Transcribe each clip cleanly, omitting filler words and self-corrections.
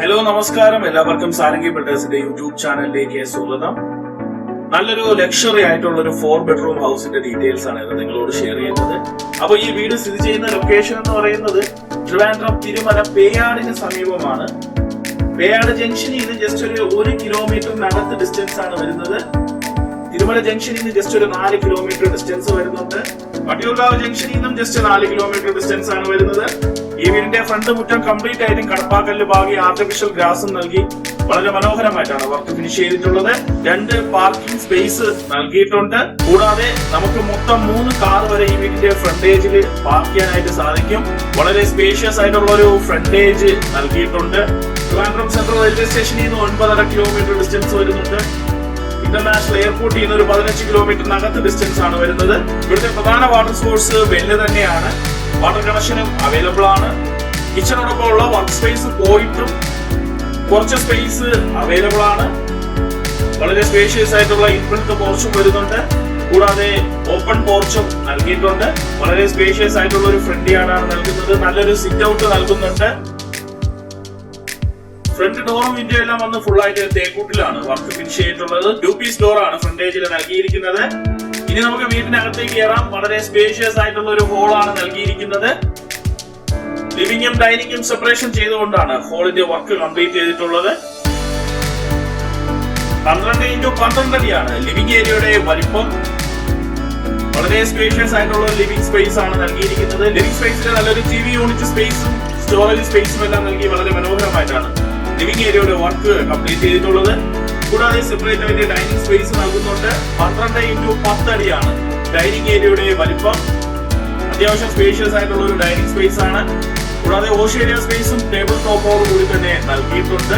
Hello നമസ്കാരം, എല്ലാവർക്കും Sarangi ബിൽഡേഴ്സിന്റെ YouTube ചാനലിലേക്ക് സ്വാഗതം. നല്ലൊരു ലക്ഷറി ആയിട്ടുള്ള ഒരു 4 ബെഡ്റൂം ഹൗസിന്റെ ഡീറ്റെയിൽസ് ആണ് ഇത് നിങ്ങളോട് ഷെയർ ചെയ്യുന്നത്. അപ്പോൾ ഈ വീട് സ്ഥിതി ചെയ്യുന്ന ലൊക്കേഷൻ എന്ന് പറയുന്നത് ട്രിവാൻഡ്രം തിരുമല പേയാടിന് സമീപമാണ്. പേയാട് ജംഗ്ഷനിൽ നിന്ന് ജസ്റ്റ് ഒരു 1 കിലോമീറ്ററിനകത്ത് ഡിസ്റ്റൻസ് ആണ് വരുന്നത്. തിരുമല ജംഗ്ഷനിൽ നിന്ന് ജസ്റ്റ് ഒരു 4 കിലോമീറ്റർ ഡിസ്റ്റൻസ് വരുന്നുണ്ട്. വട്ടിയൂർക്കാവ് ജംഗ്ഷനിൽ നിന്നും ജസ്റ്റ് 4 കിലോമീറ്റർ ഡിസ്റ്റൻസ് ആണ് വരുന്നത്. ഈ വീടിന്റെ ഫ്രണ്ട് മുറ്റം കംപ്ലീറ്റ് ആയിട്ടും കടപ്പാക്കല്ല് പാകി ആർട്ടിഫിഷ്യൽ ഗ്രാസും നൽകി വളരെ മനോഹരമായിട്ടാണ് വർക്ക് ഫിനിഷ് ചെയ്തിട്ടുള്ളത്. 2 പാർക്കിംഗ് സ്പേസ് നൽകിയിട്ടുണ്ട്. കൂടാതെ നമുക്ക് മൊത്തം 3 കാർ വരെ ഈ വീടിന്റെ ഫ്രണ്ടേജിൽ പാർക്ക് ചെയ്യാനായിട്ട് സാധിക്കും. വളരെ സ്പേഷ്യസ് ആയിട്ടുള്ള ഒരു ഫ്രണ്ടേജ് നൽകിയിട്ടുണ്ട്. ട്രിവാൻഡ്രം സെൻട്രൽ റെയിൽവേ സ്റ്റേഷനിൽ നിന്ന് 9.5 കിലോമീറ്റർ ഡിസ്റ്റൻസ് വരുന്നുണ്ട്. ഇന്റർനാഷണൽ എയർപോർട്ടിൽ നിന്ന് ഒരു 15 കിലോമീറ്ററിനകത്ത് ഡിസ്റ്റൻസ് ആണ് വരുന്നത്. ഇവിടുത്തെ പ്രധാന വാട്ടർ സോഴ്സ് വെല്ല് തന്നെയാണ്. വാട്ടർ കണക്ഷനും അവൈലബിൾ ആണ്. കിച്ചണോടൊപ്പം ഉള്ള വർക്ക് സ്പേസ് പോയിട്ടും കുറച്ച് സ്പേസ് അവൈലബിൾ ആണ്. വളരെ സ്പേഷ്യസ് ആയിട്ടുള്ള ഇൻബിൽറ്റ് പോർച്ചും വരുന്നുണ്ട്. കൂടാതെ ഓപ്പൺ പോർച്ചും നൽകിയിട്ടുണ്ട്. വളരെ സ്പേഷ്യസ് ആയിട്ടുള്ള ഒരു ഫ്രണ്ട് യാർഡാണ് നൽകുന്നത്. നല്ലൊരു സിറ്റ് ഔട്ട് നൽകുന്നുണ്ട്. ഫ്രണ്ട് ഡോറും വിൻഡോ എല്ലാം വന്ന് ഫുൾ ആയിട്ട് തേക്കൂട്ടിലാണ് വർക്ക് ഫിനിഷ് ചെയ്തിട്ടുള്ളത്. 2 പീസ് ഡോർ ആണ് ഫ്രണ്ടേജിൽ നൽകിയിരിക്കുന്നത്. ഇനി നമുക്ക് വീടിനകത്തേക്ക് കയറാം. വളരെ സ്പേഷ്യസ് ആയിട്ടുള്ള ഒരു ഹോളാണ് നൽകിയിരിക്കുന്നത്. ലിവിംഗും ഡൈനിങ്ങും സെപ്പറേഷൻ ചെയ്തുകൊണ്ടാണ് ഹോളിന്റെ വർക്ക് കംപ്ലീറ്റ് ചെയ്തിട്ടുള്ളത്. 12x12 അടിയാണ് ലിവിംഗ് ഏരിയയുടെ വലിപ്പം. വളരെ സ്പേഷ്യസ് ആയിട്ടുള്ള ലിവിംഗ് സ്പേസ് ആണ് നൽകിയിരിക്കുന്നത്. ലിവിംഗ് സ്പേസിൽ നല്ലൊരു TV യൂണിറ്റ് സ്പേസും സ്റ്റോറേജ് സ്പേസും എല്ലാം നൽകി വളരെ മനോഹരമായിട്ടാണ് ലിവിംഗ് ഏരിയയുടെ വർക്ക് കംപ്ലീറ്റ് ചെയ്തിട്ടുള്ളത്. കൂടാതെ സെപ്പറേറ്റ് ആയിട്ട് ഡൈനിങ് സ്പേസ് നൽകുന്നുണ്ട്. 12x10 അടിയാണ് ഡൈനിങ് ഏരിയയുടെ വലിപ്പം. അത്യാവശ്യം സ്പേഷ്യസ് ആയിട്ടുള്ള ഒരു ഡൈനിങ് സ്പേസ് ആണ്. കൂടാതെ വാഷ് ഏരിയ സ്പേസും ടേബിൾ ടോപ്പോട് കൂടി തന്നെ നൽകിയിട്ടുണ്ട്.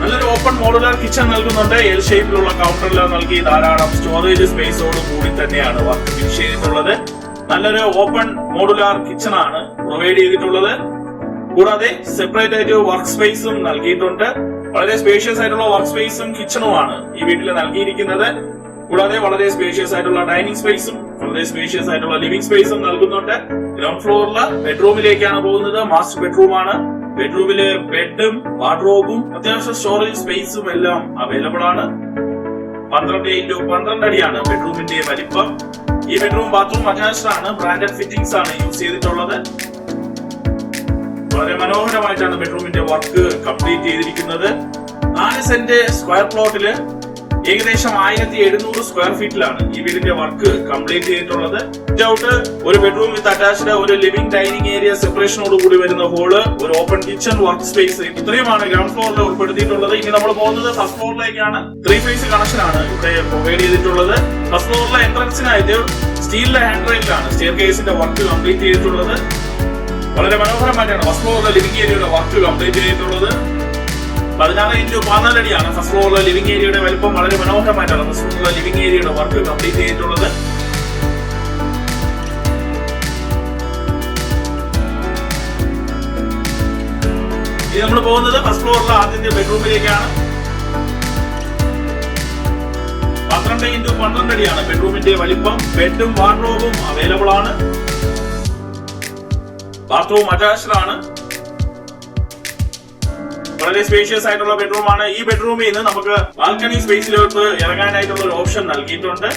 നല്ലൊരു ഓപ്പൺ മോഡുലാർ കിച്ചൺ നൽകുന്നുണ്ട്. എൽ ഷേപ്പിലുള്ള കൗണ്ടറെല്ലാം നൽകി ധാരാളം സ്റ്റോറേജ് സ്പേസോട് കൂടി തന്നെയാണ് വർക്ക് ഫിനിഷ് ചെയ്തിട്ടുള്ളത്. നല്ലൊരു ഓപ്പൺ മോഡുലാർ കിച്ചൺ ആണ് പ്രൊവൈഡ് ചെയ്തിട്ടുള്ളത്. കൂടാതെ സെപ്പറേറ്റ് ആയിട്ട് വർക്ക് സ്പേസും നൽകിയിട്ടുണ്ട്. വളരെ സ്പേഷ്യസ് ആയിട്ടുള്ള വർക്ക് സ്പേസും കിച്ചണുമാണ് ഈ വീട്ടിൽ നൽകിയിരിക്കുന്നത്. കൂടാതെ വളരെ സ്പേഷ്യസ് ആയിട്ടുള്ള ഡൈനിങ് സ്പേസും വളരെ സ്പേഷ്യസ് ആയിട്ടുള്ള ലിവിംഗ് സ്പേസും നൽകുന്നുണ്ട്. ഗ്രൗണ്ട് ഫ്ലോറിലെ ബെഡ്റൂമിലേക്കാണ് പോകുന്നത്. മാസ്റ്റർ ബെഡ്റൂം ആണ്. ബെഡ്റൂമില് ബെഡും വാർഡ്രോബും അത്യാവശ്യം സ്റ്റോറേജ് സ്പേസും എല്ലാം അവൈലബിൾ ആണ്. 12x12 അടിയാണ് ബെഡ്റൂമിന്റെ വലിപ്പം. ഈ ബെഡ്റൂം ബാത്റൂം അറ്റാച്ച്ഡ് ആണ്. ബ്രാൻഡഡ് ഫിറ്റിംഗ്സ് ആണ് യൂസ് ചെയ്തിട്ടുള്ളത്. വളരെ മനോഹരമായിട്ടാണ് ബെഡ്റൂമിന്റെ വർക്ക് കംപ്ലീറ്റ് ചെയ്തിരിക്കുന്നത്. 4 സെന്റ് സ്ക്വയർ പ്ലോട്ടില് ഏകദേശം 1700 സ്ക്വയർ ഫീറ്റിലാണ് ഈ വീടിന്റെ വർക്ക് കംപ്ലീറ്റ് ചെയ്തിട്ടുള്ളത്. ഔട്ട് ഒരു ബെഡ്റൂം വിത്ത് അറ്റാച്ച്ഡ് ഒരു ലിവിംഗ് ഡൈനിങ് ഏരിയ സെപ്പറേഷനോട് കൂടി വരുന്ന ഹോള്, ഒരു ഓപ്പൺ കിച്ചൺ, വർക്ക് സ്പേസ്, ഇത്രയുമാണ് ഗ്രൗണ്ട് ഫ്ലോറിൽ ഉൾപ്പെടുത്തിയിട്ടുള്ളത്. ഇനി നമ്മൾ പോകുന്നത് ഫസ്റ്റ് ഫ്ലോറിലേക്കാണ്. 3 ഫേസ് കണക്ഷൻ ആണ് ഇവിടെ പ്രൊവൈഡ് ചെയ്തിട്ടുള്ളത്. ഫസ്റ്റ് ഫ്ലോറിലെ എൻട്രൻസിനായിട്ട് സ്റ്റീലിന്റെ ഹാൻഡ് റെയിലാണ് സ്റ്റെയർ കേസിന്റെ വർക്ക് കംപ്ലീറ്റ് ചെയ്തിട്ടുള്ളത്. വളരെ മനോഹരമായിട്ടാണ് ഫസ്റ്റ് ഫ്ലോറിലെ ലിവിംഗ് ഏരിയയുടെ വർക്ക് കംപ്ലീറ്റ് ചെയ്തിട്ടുള്ളത്. 16x14 അടിയാണ് ഫസ്റ്റ് ഫ്ലോറിലെ ലിവിംഗ് ഏരിയയുടെ വലിപ്പം. വളരെ മനോഹരമായിട്ടാണ് ഫസ്റ്റ് ഫ്ലോറിലെ ലിവിംഗ് ഏരിയയുടെ വർക്ക് കംപ്ലീറ്റ് ചെയ്തിട്ടുള്ളത്. ഇനി നമ്മൾ പോകുന്നത് ഫസ്റ്റ് ഫ്ലോറിലെ ആദ്യത്തെ ബെഡ്റൂമിലേക്കാണ്. 12x12 അടിയാണ് ബെഡ്റൂമിന്റെ വലിപ്പം. ബെഡും വാർഡ്രോബും അവൈലബിൾ ആണ്. ബാത്റൂം അറ്റാച്ച്ഡ് ആണ്. വളരെ സ്പേഷ്യസ് ആയിട്ടുള്ള ബെഡ്റൂം ആണ്. ഈ ബെഡ്റൂമിൽ നിന്ന് നമുക്ക് ബാൽക്കണി സ്പേസിലോട്ട് ഇറങ്ങാനായിട്ടുള്ള ഒരു ഓപ്ഷൻ നൽകിയിട്ടുണ്ട്.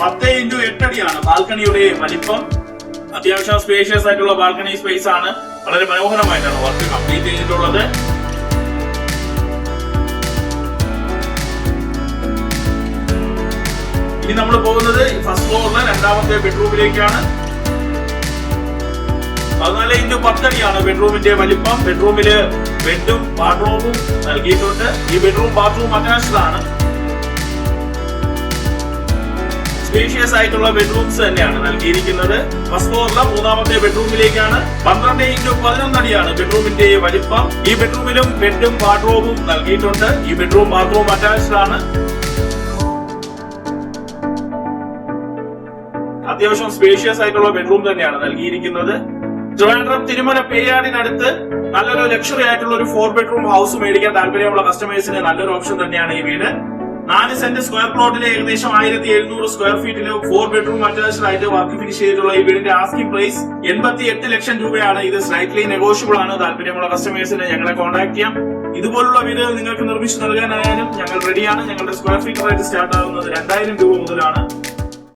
10x8 അടിയാണ് ബാൽക്കണിയുടെ വലിപ്പം. അത്യാവശ്യം സ്പേഷ്യസ് ആയിട്ടുള്ള ബാൽക്കണി സ്പേസ് ആണ്. വളരെ മനോഹരമായിട്ടാണ് വർക്ക് കംപ്ലീറ്റ് ചെയ്തിട്ടുള്ളത്. ഇനി നമ്മൾ പോകുന്നത് ഫസ്റ്റ് ഫ്ലോറിലെ 2ാമത്തെ ബെഡ്റൂമിലേക്കാണ്. 14x10 അടിയാണ് ബെഡ്റൂമിന്റെ വലിപ്പം. ബെഡ്റൂമില് ബെഡും വാർഡ്രോബും നൽകിയിട്ടുണ്ട്. ഈ ബെഡ്റൂം ബാത്റൂം അറ്റാച്ച്ഡ് ആണ്. സ്പേഷ്യസ് ആയിട്ടുള്ള ബെഡ്റൂംസ് തന്നെയാണ് നൽകിയിരിക്കുന്നത്. ഫസ്റ്റ് ഫ്ലോറിലെ 3ാമത്തെ ബെഡ്റൂമിലേക്കാണ്. 12x11 അടിയാണ് ബെഡ്റൂമിന്റെ വലിപ്പം. ഈ ബെഡ്റൂമിലും ബെഡും വാർഡ്രോബും നൽകിയിട്ടുണ്ട്. ഈ ബെഡ്റൂം ബാത്റൂം അറ്റാച്ച്ഡ് ആണ്. അത്യാവശ്യം സ്പേഷ്യസ് ആയിട്ടുള്ള ബെഡ്റൂം തന്നെയാണ് നൽകിയിരിക്കുന്നത്. ട്രിവാൻഡ്രം തിരുമല പേയാടിനടുത്ത് നല്ലൊരു ലക്ഷറി ആയിട്ടുള്ള ഒരു 4 ബെഡ്റൂം ഹൗസ് മേടിക്കാൻ താല്പര്യമുള്ള കസ്റ്റമേഴ്സിന് നല്ലൊരു ഓപ്ഷൻ തന്നെയാണ് ഈ വീട്. 4 സെന്റ് സ്ക്വയർ പ്ലോട്ടിലെ ഏകദേശം 1700 സ്ക്വയർ ഫീറ്റിലെ 4 ബെഡ്റൂം അറ്റാച്ച്ഡ് ആയിട്ട് വർക്ക് ഫിനിഷ് ചെയ്തിട്ടുള്ള ഈ വീടിന്റെ ആസ്കിംഗ് പ്രൈസ് 88 ലക്ഷം രൂപയാണ്. ഇത് സ്ലൈറ്റ്ലി നെഗോഷ്യബിൾ ആണ്. താല്പര്യമുള്ള കസ്റ്റമേഴ്സിനെ ഞങ്ങളെ കോൺടാക്ട് ചെയ്യാം. ഇതുപോലുള്ള വീടുകൾ നിങ്ങൾക്ക് നിർമ്മിച്ചു നൽകാനായാലും ഞങ്ങൾ റെഡിയാണ്. ഞങ്ങളുടെ സ്ക്വയർ ഫീറ്റ് റേറ്റ് സ്റ്റാർട്ട് ആകുന്നത് 2000 രൂപ മുതലാണ്.